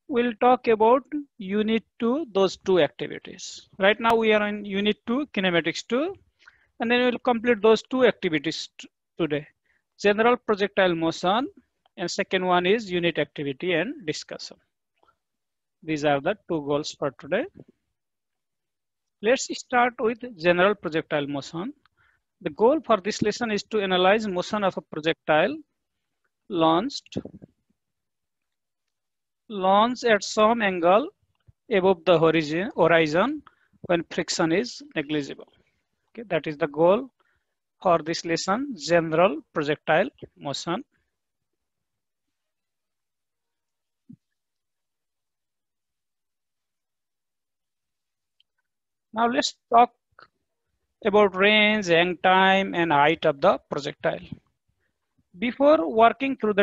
we'll talk about unit 2, those two activities. Right now we are in unit 2, kinematics 2, and then we'll complete those two activities today. General projectile motion, and second one is unit activity and discussion. These are the two goals for today. Let's start with general projectile motion. The goal for this lesson is to analyze motion of a projectile launched at some angle above the horizon when friction is negligible. Okay, that is the goal for this lesson, general projectile motion. Now let's talk about range, hang time, and height of the projectile. Before working on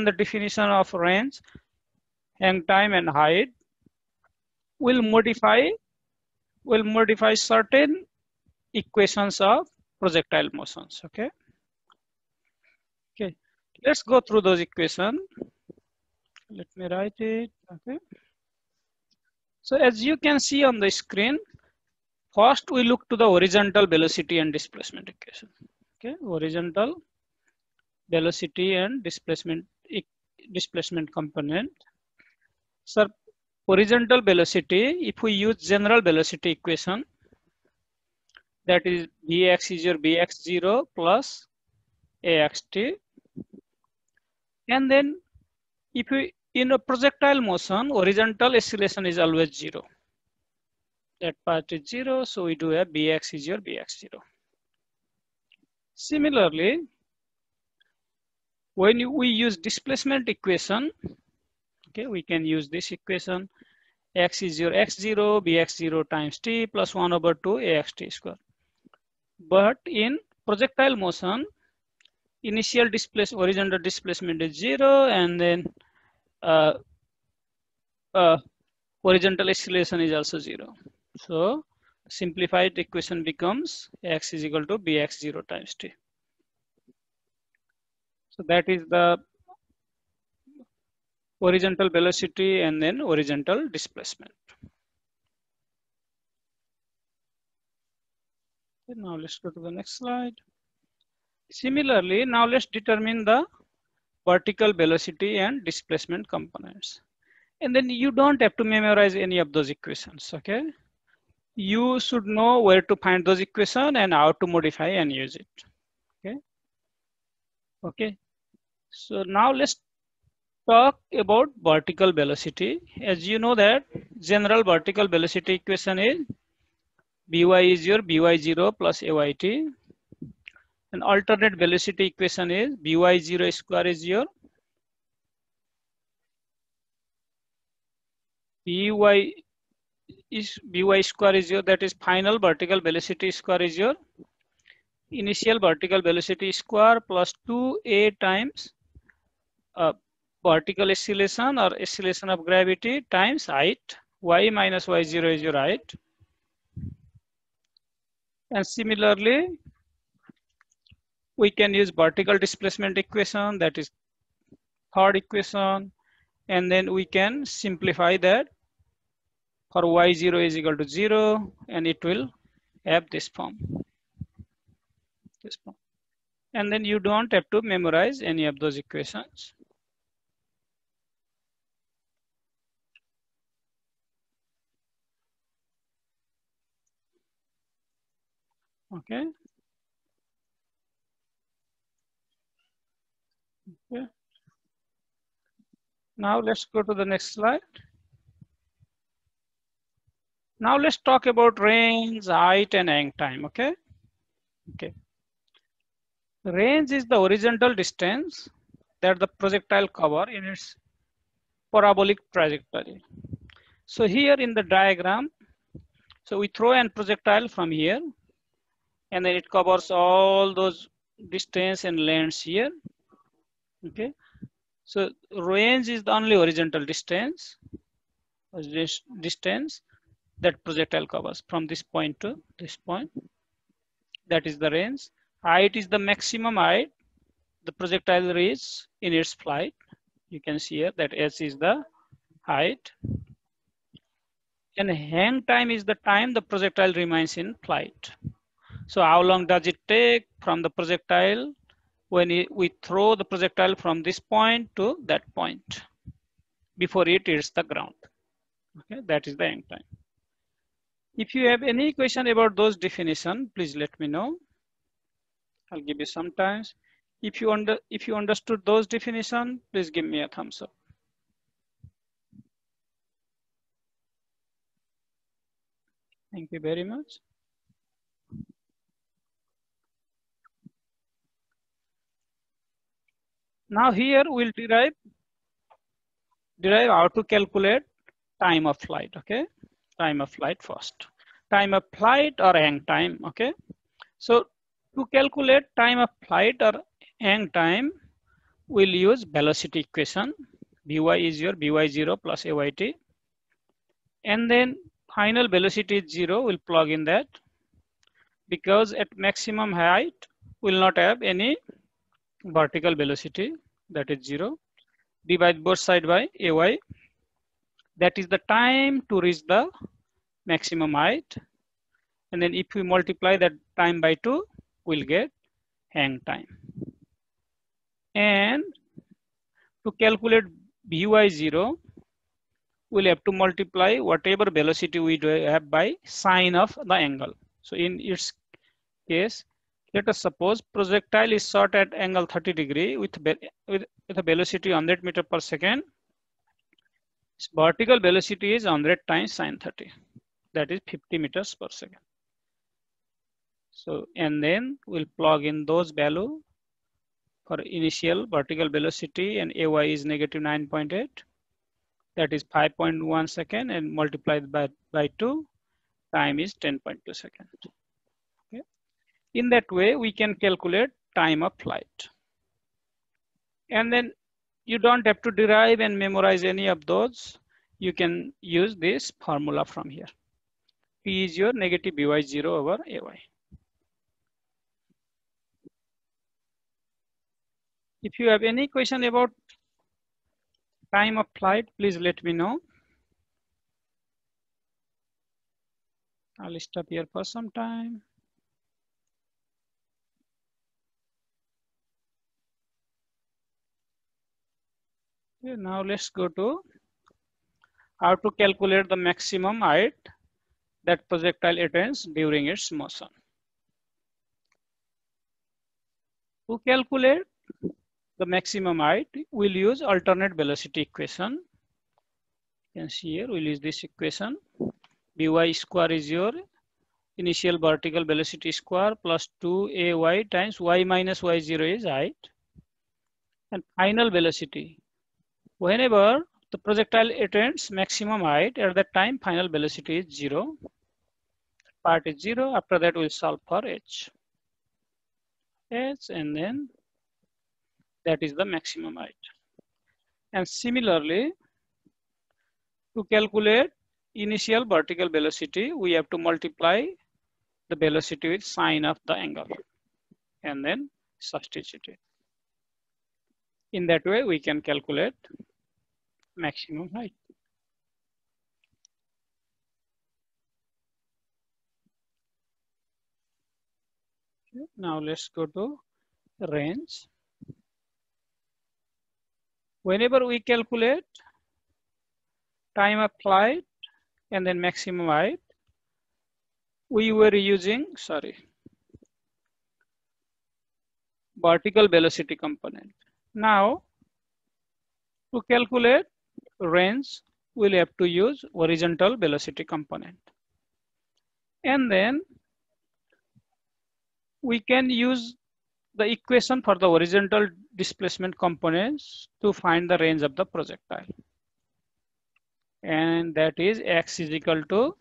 the definition of range, hang time, and height, we'll modify certain equations of projectile motions. Okay. Let's go through those equations. Let me write it. Okay. So as you can see on the screen, first we look to the horizontal velocity and displacement equation. Okay, horizontal velocity and displacement component. So horizontal velocity, if we use general velocity equation, that is Vx is your Vx0 plus Axt. And then if we in a projectile motion, horizontal acceleration is always 0. That part is 0, so we do have Bx is your Bx0. Similarly, when we use displacement equation, okay, we can use this equation. X is your x0, Bx0 times t plus 1 over 2 Axt square. But in projectile motion, initial horizontal displacement is 0, and then horizontal acceleration is also 0. So simplified equation becomes x is equal to Bx0 times t. So that is the horizontal velocity and then horizontal displacement. Okay, now let's go to the next slide. Similarly, now let's determine the vertical velocity and displacement components. And then you don't have to memorize any of those equations, okay? You should know where to find those equations and how to modify and use it, okay? Okay, so now let's talk about vertical velocity. As you know that general vertical velocity equation is By is your By0 plus Ayt. And alternate velocity equation is By0 square is your By square is your, that is final vertical velocity square is your initial vertical velocity square plus 2a times vertical acceleration or acceleration of gravity times height. Y minus y0 is your height. And similarly, we can use vertical displacement equation, that is third equation, and then we can simplify that for y0 is equal to 0, and it will have this form. And then you don't have to memorize any of those equations. Okay. Okay. Now let's go to the next slide. Now let's talk about range, height, and hang time. Okay. Okay. Range is the horizontal distance that the projectile covers in its parabolic trajectory. So here in the diagram, so we throw an projectile from here, and then it covers all those distance and lengths here. Okay. So range is the only horizontal distance that projectile covers from this point to this point. That is the range. Height is the maximum height the projectile reaches in its flight. You can see here that h is the height. And hang time is the time the projectile remains in flight. So how long does it take from the projectile when we throw the projectile from this point to that point before it hits the ground? Okay, that is the hang time. If you have any question about those definitions, please let me know. I'll give you some time. If you understood those definitions, please give me a thumbs up. Thank you very much. Now here we'll derive how to calculate time of flight. Okay, time of flight first. Time of flight or hang time. Okay, so to calculate time of flight or hang time, we'll use velocity equation. Vy is your Vy0 plus Ayt. And then final velocity is 0, we'll plug in that. Because at maximum height, we'll not have any vertical velocity, that is 0. Divide both sides by Ay. That is the time to reach the maximum height. And then if we multiply that time by 2, we'll get hang time. And to calculate Vy0, we'll have to multiply whatever velocity we have by sine of the angle. So in its case, let us suppose projectile is shot at angle 30 degree with a velocity 100 meter per second. Its vertical velocity is 100 times sine 30. That is 50 meters per second. So, and then we'll plug in those values for initial vertical velocity, and Ay is negative 9.8. That is 5.1 second, and multiplied by 2, time is 10.2 seconds. Okay. In that way, we can calculate time of flight. And then you don't have to derive and memorize any of those. You can use this formula from here. P is your negative Vy0 over Ay. If you have any question about time of flight, please let me know. I'll stop here for some time. Okay, now let's go to how to calculate the maximum height that projectile attains during its motion. To calculate the maximum height, we'll use alternate velocity equation. You can see here, we'll use this equation. Vy square is your initial vertical velocity square plus 2ay times y minus y0 is height. And final velocity. Whenever the projectile attains maximum height, at that time final velocity is 0. Part is 0. After that, we'll solve for h. And then that is the maximum height. And similarly, to calculate initial vertical velocity, we have to multiply the velocity with sine of the angle and then substitute it. In that way, we can calculate maximum height. Okay, now let's go to range. Whenever we calculate time of flight and then maximum height, we were using, vertical velocity component. Now, to calculate range, we'll have to use horizontal velocity component. And then we can use the equation for the horizontal displacement components to find the range of the projectile. And that is x is equal to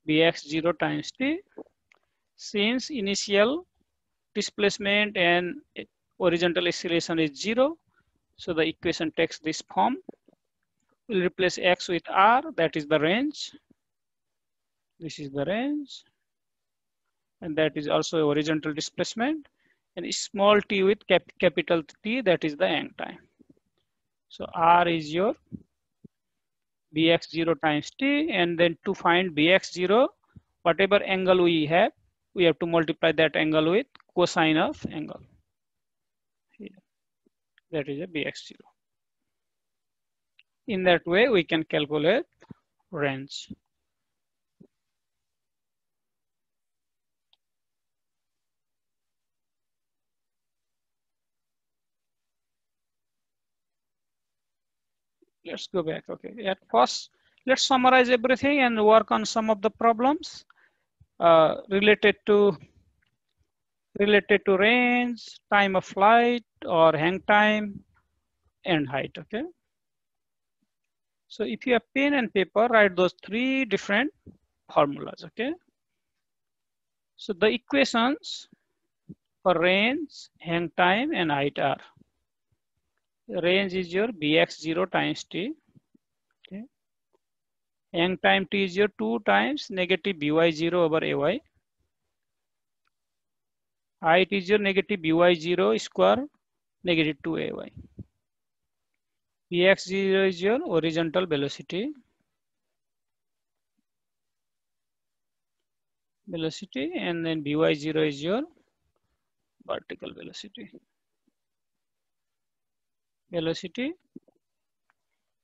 bx0 times t. Since initial displacement and horizontal acceleration is 0, so the equation takes this form. We'll replace x with r, that is the range. This is the range. And that is also a horizontal displacement. And small t with capital T, that is the hang time. So R is your Bx0 times t, and then to find Bx0, whatever angle we have to multiply that angle with cosine of angle. Here. That is a Bx0. In that way, we can calculate range. Let's go back. Okay. At first, let's summarize everything and work on some of the problems related to range, time of flight, or hang time, and height. Okay. So if you have pen and paper, write those three different formulas. Okay. So the equations for range, hang time, and height are: range is your Bx0 times t. Okay. Hang time t is your 2 times negative By0 over Ay. Height is your negative By0 square negative 2Ay. Bx0 is your horizontal velocity. And then By0 is your vertical velocity.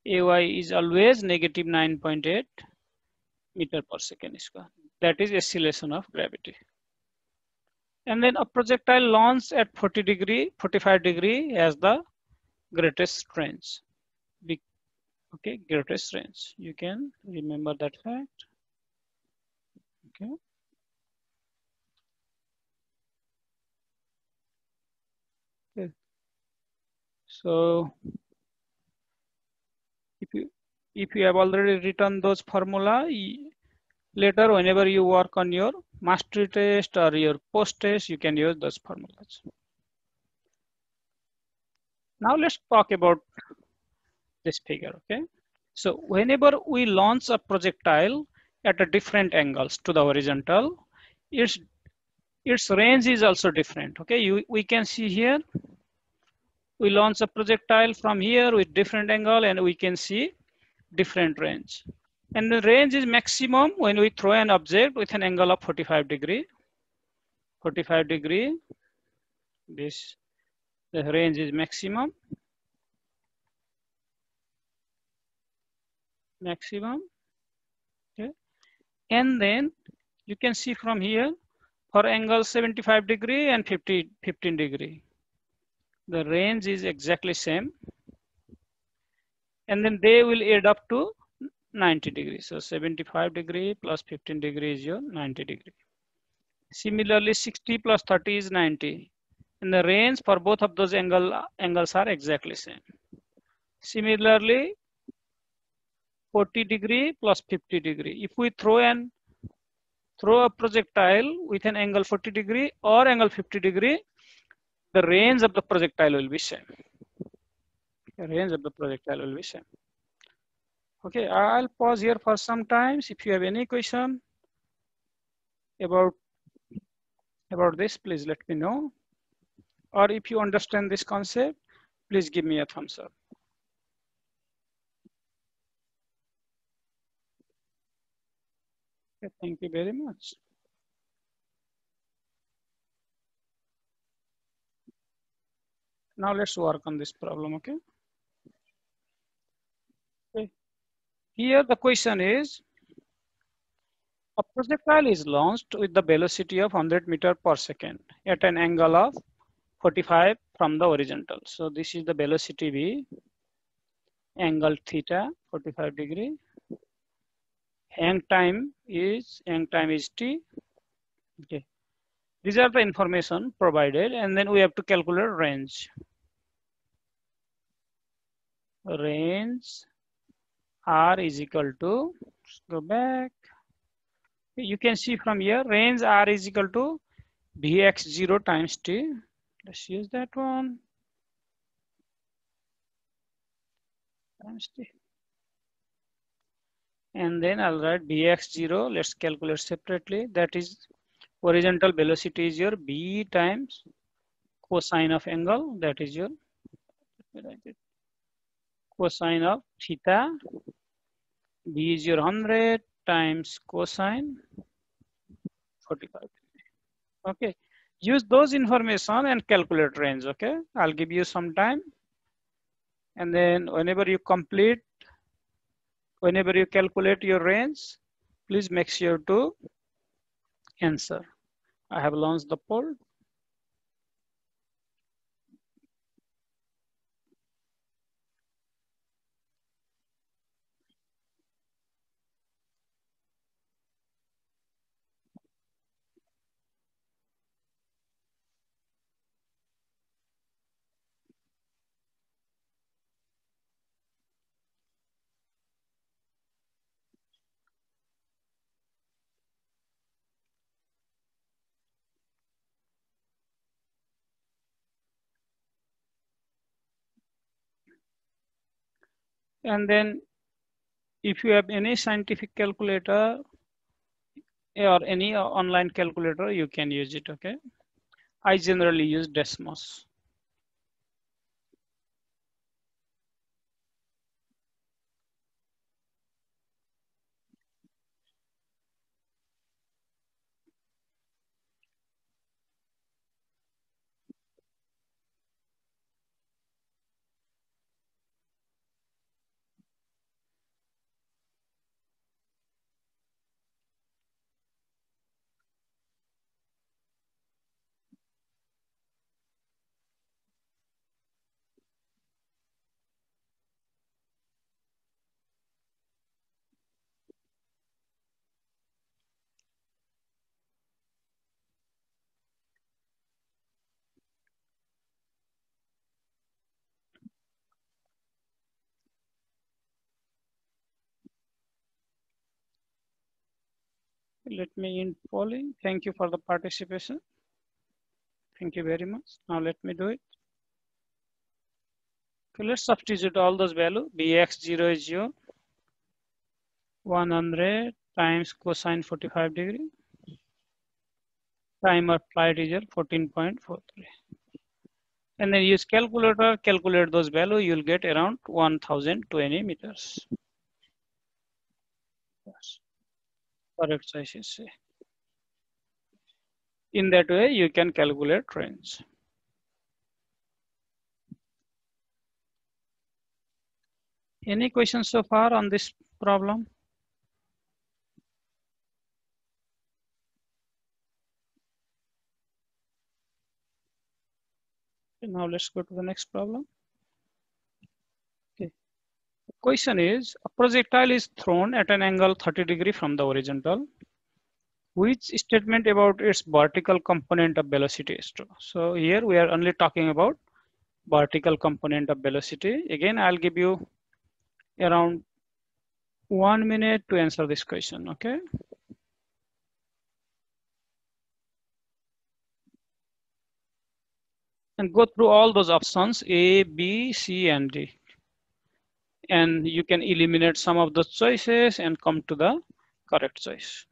Ay is always negative 9.8 meter per second square. That is acceleration of gravity. And then a projectile launched at 45 degree has the greatest range. Okay, greatest range. You can remember that fact. Okay. Okay. So if you have already written those formula, later whenever you work on your mastery test or your post test, you can use those formulas. Now let's talk about this figure. Okay. So whenever we launch a projectile at a different angles to the horizontal, its range is also different. Okay. We can see here, we launch a projectile from here with different angle and we can see different range. And the range is maximum when we throw an object with an angle of 45 degree. 45 degree, the range is maximum. Okay. And then you can see from here for angle 75 degree and 15 degree. The range is exactly same. And then they will add up to 90 degrees. So 75 degree plus 15 degree is your 90 degree. Similarly, 60 plus 30 is 90. And the range for both of those angles are exactly same. Similarly, 40 degree plus 50 degree. If we throw a projectile with an angle 40 degree or angle 50 degree, the range of the projectile will be same. The range of the projectile will be same. Okay, I'll pause here for some time. If you have any question about this, please let me know. Or if you understand this concept, please give me a thumbs up. Okay, thank you very much. Now let's work on this problem, okay? Okay. Here the question is, a projectile is launched with the velocity of 100 meter per second at an angle of 45 from the horizontal. So this is the velocity V, angle theta, 45 degree. Hang time is T. Okay. These are the information provided, and then we have to calculate range. Range R is equal to, let's go back. You can see from here, range R is equal to Vx0 times T. Let's use that one. Times T. And then I'll write Bx0. Let's calculate separately. That is horizontal velocity is your B times cosine of angle. That is your, let me write it. cosine of theta. B is your 100 times cosine 45. Okay. Use those information and calculate range. Okay. I'll give you some time. And then whenever you calculate your range, please make sure to answer. I have launched the poll. And then if you have any scientific calculator or any online calculator, you can use it. Okay. I generally use Desmos. Let me in polling. Thank you for the participation. Thank you very much. Now let me do it. Okay, let's substitute all those values. Bx0 is your 100 times cosine 45 degree. Time of flight is your 14.43. And then use calculator, calculate those values, you'll get around 1020 meters. Yes. Correct choice is C. In that way, you can calculate range. Any questions so far on this problem? Okay, now let's go to the next problem. Okay. The question is, a projectile is thrown at an angle 30 degree from the horizontal. Which statement about its vertical component of velocity is true? So here we are only talking about vertical component of velocity. Again, I'll give you around 1 minute to answer this question, okay? And go through all those options A, B, C, and D. And you can eliminate some of those choices and come to the correct choice.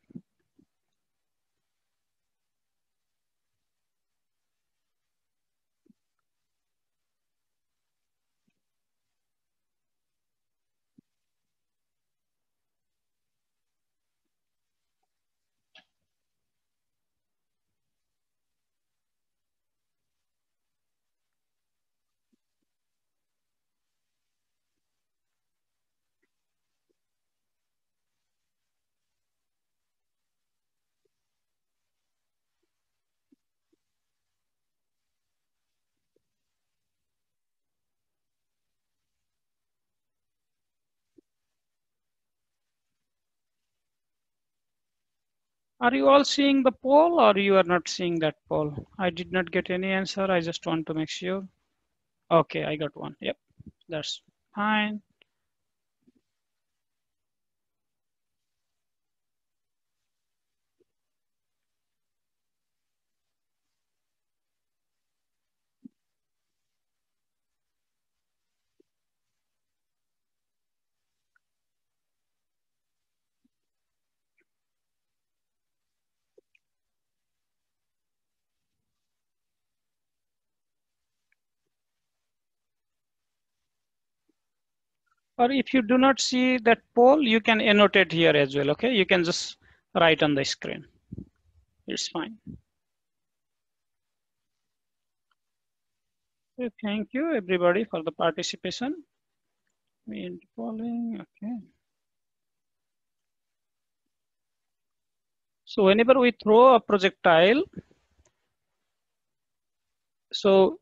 Are you all seeing the poll or you are not seeing that poll? I did not get any answer. I just want to make sure. Okay, I got one. Yep, that's fine. Or if you do not see that pole, you can annotate here as well, okay? You can just write on the screen. It's fine. Okay, thank you everybody for the participation. Polling, okay. So whenever we throw a projectile, so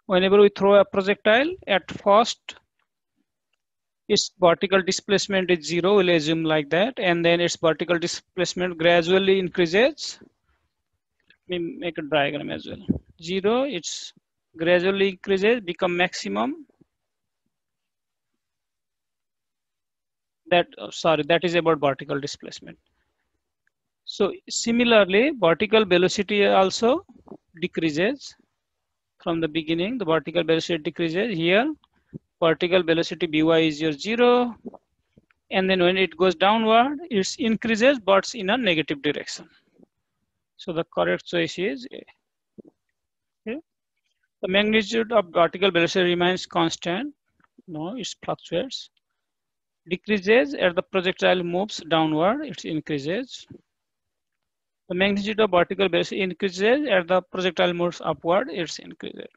whenever we throw a projectile, at first its vertical displacement is 0, we'll assume like that, and then its vertical displacement gradually increases. Let me make a diagram as well. 0, it's gradually increases, become maximum. That, sorry, that is about vertical displacement. So similarly, vertical velocity also decreases from the beginning. The vertical velocity decreases here. Vertical velocity Vy is your 0. And then when it goes downward, it increases, but in a negative direction. So the correct choice is A. Okay. The magnitude of vertical velocity remains constant. No, it fluctuates. Decreases as the projectile moves downward, it increases. The magnitude of vertical velocity increases as the projectile moves upward, it increases.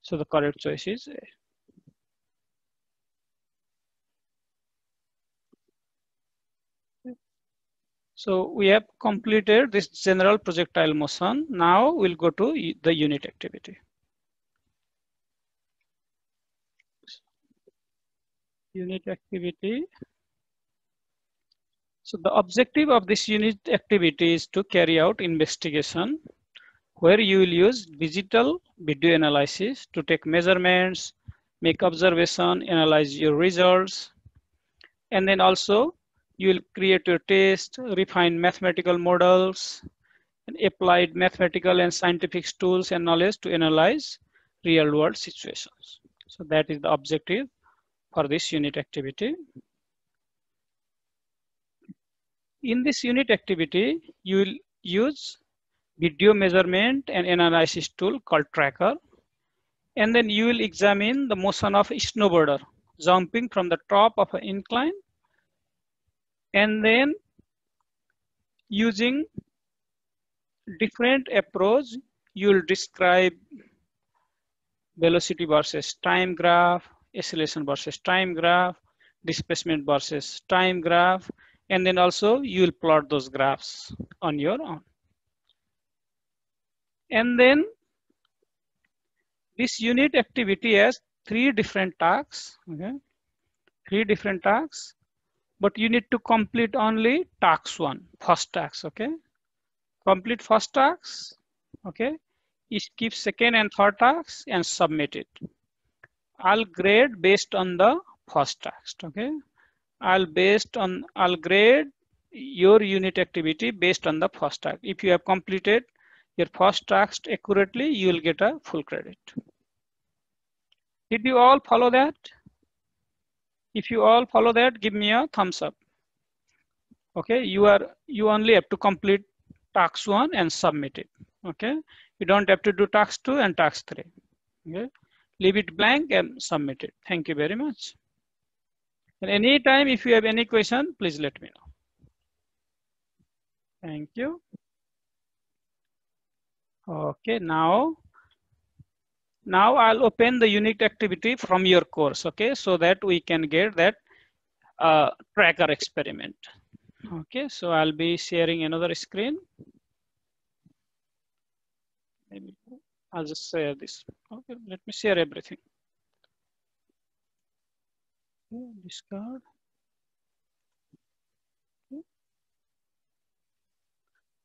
So the correct choice is A. So we have completed this general projectile motion. Now we'll go to the unit activity. Unit activity. So the objective of this unit activity is to carry out investigation where you will use digital video analysis to take measurements, make observation, analyze your results, and then also you will create your test, refine mathematical models, and applied mathematical and scientific tools and knowledge to analyze real world situations. So that is the objective for this unit activity. In this unit activity, you will use video measurement and analysis tool called Tracker. And then you will examine the motion of a snowboarder jumping from the top of an incline. And then using different approach, you will describe velocity versus time graph, acceleration versus time graph, displacement versus time graph, and then also you will plot those graphs on your own. And then this unit activity has 3 different tasks, okay? 3 different tasks, but you need to complete only task 1, first task, okay? Complete first task, okay? Skip second and third task and submit it. I'll grade based on the first task, okay? I'll grade your unit activity based on the first task. If you have completed your first task accurately, you will get a full credit. Did you all follow that? If you all follow that, give me a thumbs up. Okay, you only have to complete task 1 and submit it. Okay, you don't have to do task 2 and task 3. Okay, leave it blank and submit it. Thank you very much. And anytime if you have any question, please let me know. Thank you. Okay, now I'll open the unit activity from your course, okay, so that we can get that tracker experiment. Okay, so I'll be sharing another screen. Maybe I'll just share this. Okay, let me share everything. Okay, discard.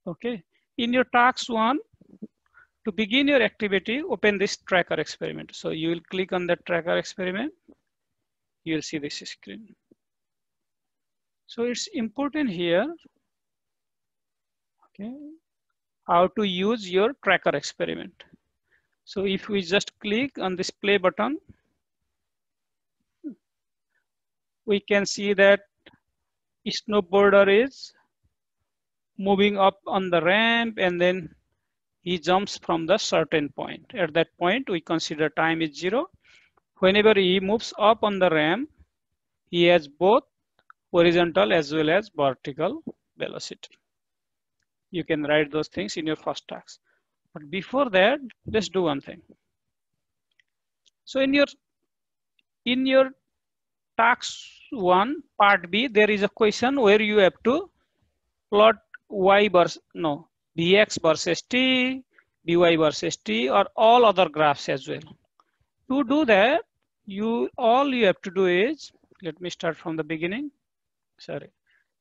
Okay, in your task 1, to begin your activity, open this tracker experiment. So you will click on the tracker experiment. You'll see this screen. So it's important here, okay, how to use your tracker experiment. So if we just click on this play button, we can see that snowboarder is moving up on the ramp and then he jumps from the certain point. At that point, we consider time is 0. whenever he moves up on the ramp, he has both horizontal as well as vertical velocity. You can write those things in your first task. But before that, let's do one thing. So in your task 1 part B, there is a question where you have to plot y versus bx versus t, by versus t, or all other graphs as well. To do that, all you have to do is, let me start from the beginning. Sorry,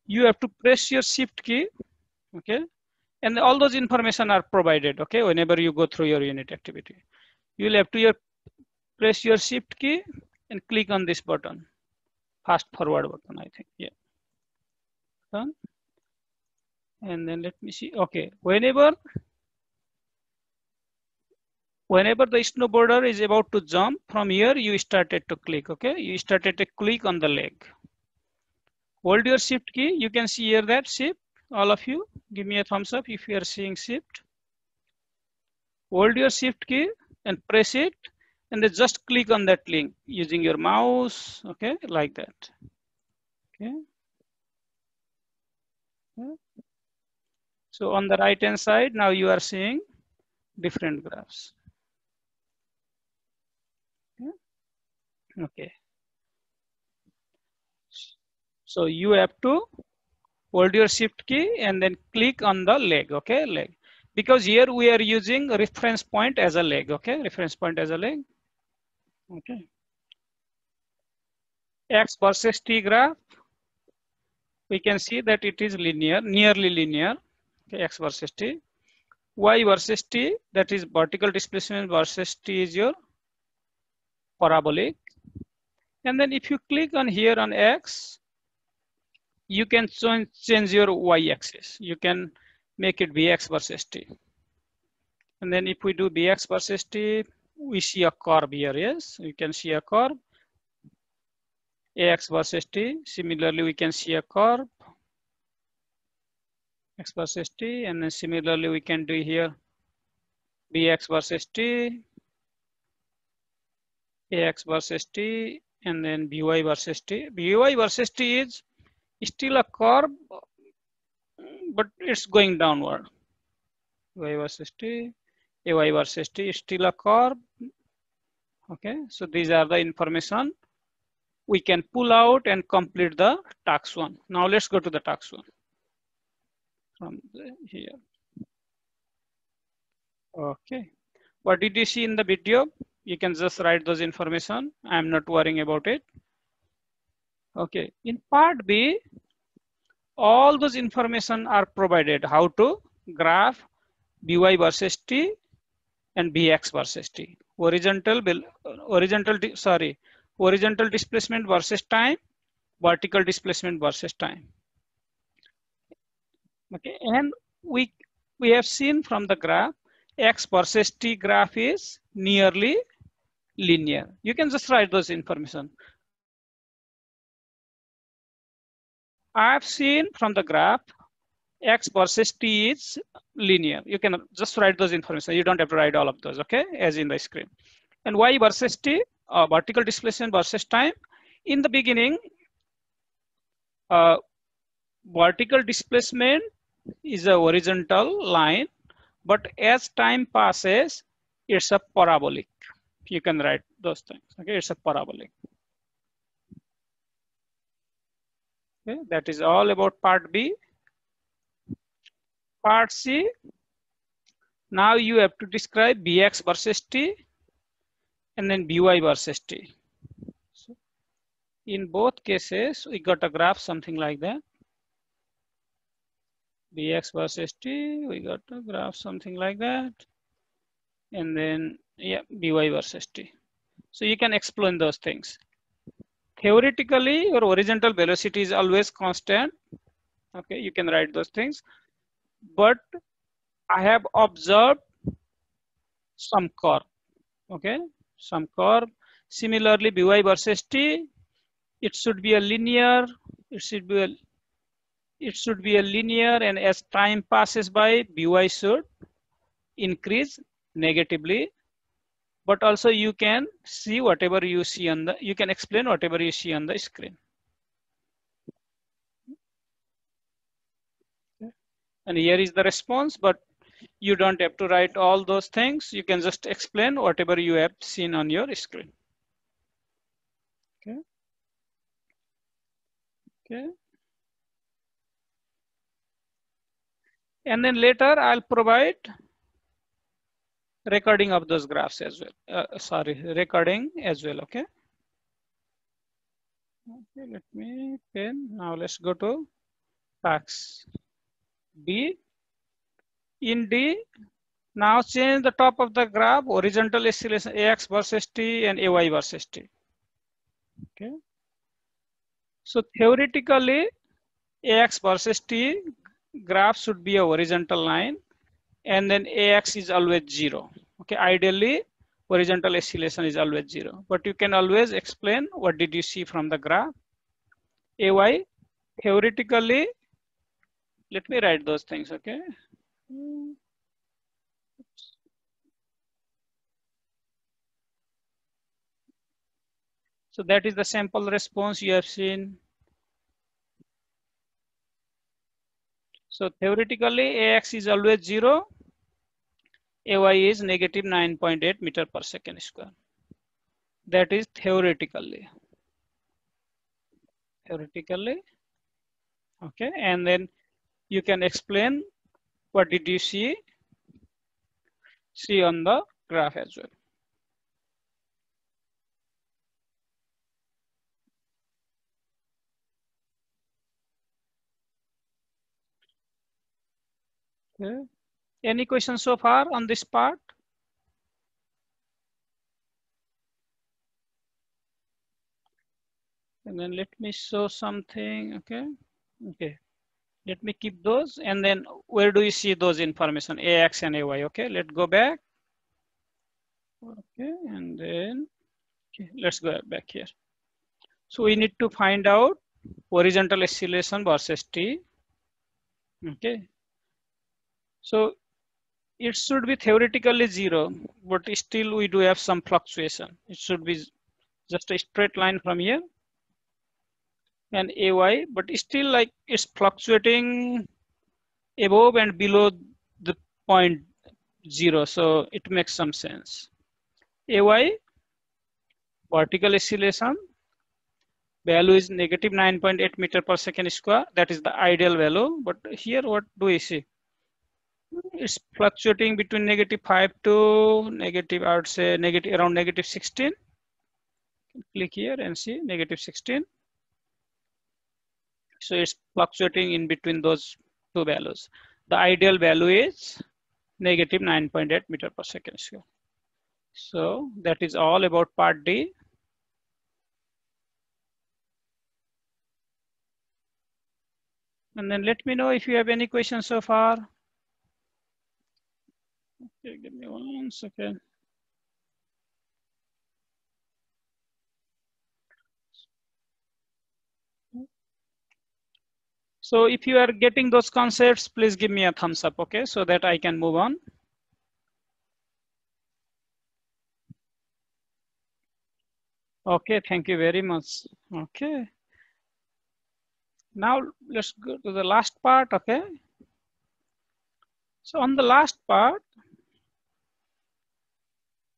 you have to press your shift key, okay, and all those information are provided, okay. Whenever you go through your unit activity, you will have to press your shift key and click on this button, fast forward button, I think, yeah. Done. And then let me see, okay, whenever the snowboarder is about to jump from here, you started to click, okay, you started to click on the leg. Hold your shift key, you can see here that shift, all of you, give me a thumbs up if you are seeing shift. Hold your shift key and press it, and then just click on that link using your mouse, okay, like that, okay. So on the right hand side, now you are seeing different graphs. Okay. So you have to hold your shift key and then click on the leg, okay, leg. Because here we are using reference point as a leg, okay, reference point as a leg, okay. X versus t graph, we can see that it is linear, nearly linear, okay, X versus t. Y versus t, that is vertical displacement versus t is your parabolic. And then if you click on here on X, you can change your Y axis. You can make it Bx versus t. And then if we do Bx versus t, we see a curve here, yes? You can see a curve. Ax versus t, similarly we can see a curve. X versus t, and then similarly we can do here Bx versus t, Ax versus t, and then By versus t. By versus t is still a curve, but it's going downward. Y versus t, Ay versus t is still a curve. Okay, so these are the information we can pull out and complete the task 1. Now let's go to the task 1 from here. Okay, what did you see in the video? You can just write those information. I'm not worrying about it. Okay, in part B, all those information are provided. How to graph By versus t and Bx versus t. Horizontal displacement versus time, vertical displacement versus time. Okay, and we have seen from the graph, X versus t graph is nearly linear. You can just write those information. I have seen from the graph, X versus t is linear. You can just write those information. You don't have to write all of those, okay, as in the screen. And Y versus t, vertical displacement versus time. In the beginning, vertical displacement is a horizontal line, but as time passes, it's a parabolic. You can write those things, okay, it's a parabolic. Okay, that is all about part B. Part C, now you have to describe Bx versus t and then By versus t. So in both cases, we got a graph something like that. Bx versus t, we got a graph something like that. And then, yeah, By versus t. So you can explain those things. Theoretically, your horizontal velocity is always constant. Okay, you can write those things. But I have observed some curve. Okay, some curve. Similarly, By versus t, it should be a linear. It should be a linear, and as time passes by, By should increase negatively. but also you can see whatever you see on the, you can explain whatever you see on the screen. And here is the response, but you don't have to write all those things. You can just explain whatever you have seen on your screen. Okay. Okay. And then later I'll provide recording of those graphs as well. Recording as well. Okay. Okay, let me pen. Now let's go to task D. In D, now change the top of the graph, horizontal oscillation AX versus T and AY versus T. Okay. So theoretically, AX versus T graph should be a horizontal line, and then AX is always 0. Okay, ideally, horizontal oscillation is always 0. But you can always explain what did you see from the graph. AY, theoretically, let me write those things, okay? So that is the sample response you have seen. So theoretically, AX is always 0. AY is negative 9.8 meter per second square. That is theoretically. Theoretically. Okay. And then you can explain what did you see on the graph as well. Okay. Any questions so far on this part? And then let me show something. Okay. Okay. Let me keep those. And then where do you see those information? AX and AY. Okay. Let's go back. Okay. And then okay, let's go back here. So we need to find out horizontal oscillation versus T. Okay. So it should be theoretically 0, but still we do have some fluctuation. It should be just a straight line from here and AY, but still like it's fluctuating above and below the point 0. So it makes some sense. AY, vertical oscillation, value is negative 9.8 meter per second square. That is the ideal value. But here, what do we see? It's fluctuating between negative 5 to negative, I would say negative around negative 16. Click here and see negative 16. So it's fluctuating in between those two values. The ideal value is negative 9.8 meter per second square. So that is all about part D. And then let me know if you have any questions so far. Okay, give me 1 second. So if you are getting those concepts, please give me a thumbs up, okay, so that I can move on. Okay, thank you very much. Okay. Now let's go to the last part, okay. So on the last part,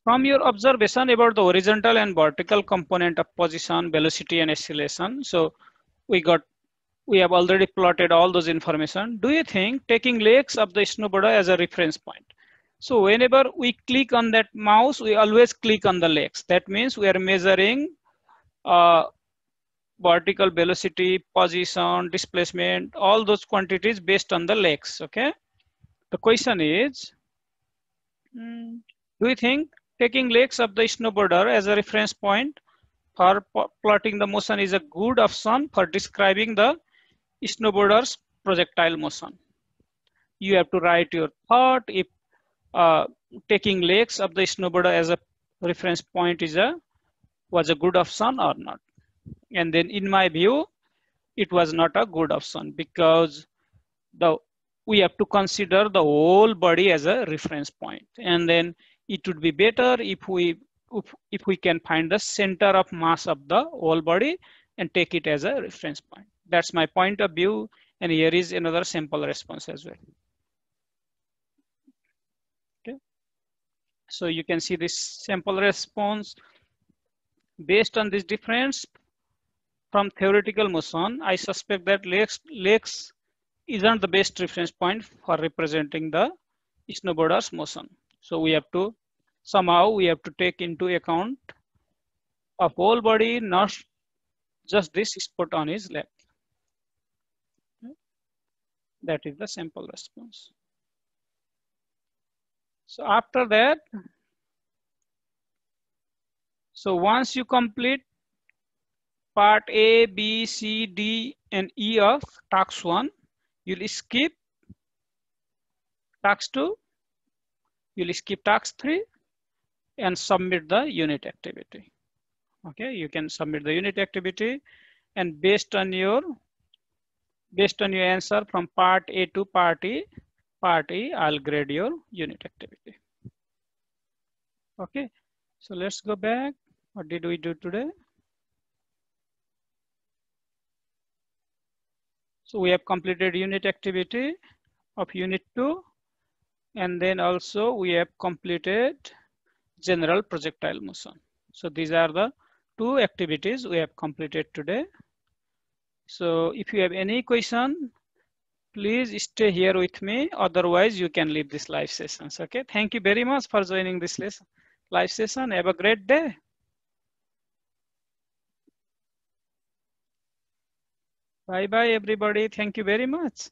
from your observation about the horizontal and vertical component of position, velocity, and acceleration, so we have already plotted all those information. Do you think taking legs of the snowboarder as a reference point? So whenever we click on that mouse, we always click on the legs. That means we are measuring vertical velocity, position, displacement, all those quantities based on the legs, okay? The question is, do you think taking legs of the snowboarder as a reference point for plotting the motion is a good option for describing the snowboarder's projectile motion? You have to write your thought if taking legs of the snowboarder as a reference point was a good option or not. And then in my view, it was not a good option because we have to consider the whole body as a reference point. And then it would be better if we can find the center of mass of the whole body and take it as a reference point. That's my point of view, and here is another sample response as well. Okay, so you can see this sample response based on this difference from theoretical motion. I suspect that legs isn't the best reference point for representing the snowboarder's motion. So we have to somehow we have to take into account of whole body, not just this spot on his leg. That is the sample response. So after that, so once you complete part A, B, C, D, and E of task 1, you'll skip task 2, you'll skip task 3, and submit the unit activity. Okay, you can submit the unit activity, and based on your answer from part A to part E, I'll grade your unit activity. Okay, so let's go back. What did we do today? So we have completed unit activity of unit 2, and then also we have completed general projectile motion. So these are the 2 activities we have completed today. So if you have any question, please stay here with me. Otherwise, you can leave this live sessions. Okay. Thank you very much for joining this live session. Have a great day. Bye bye, everybody. Thank you very much.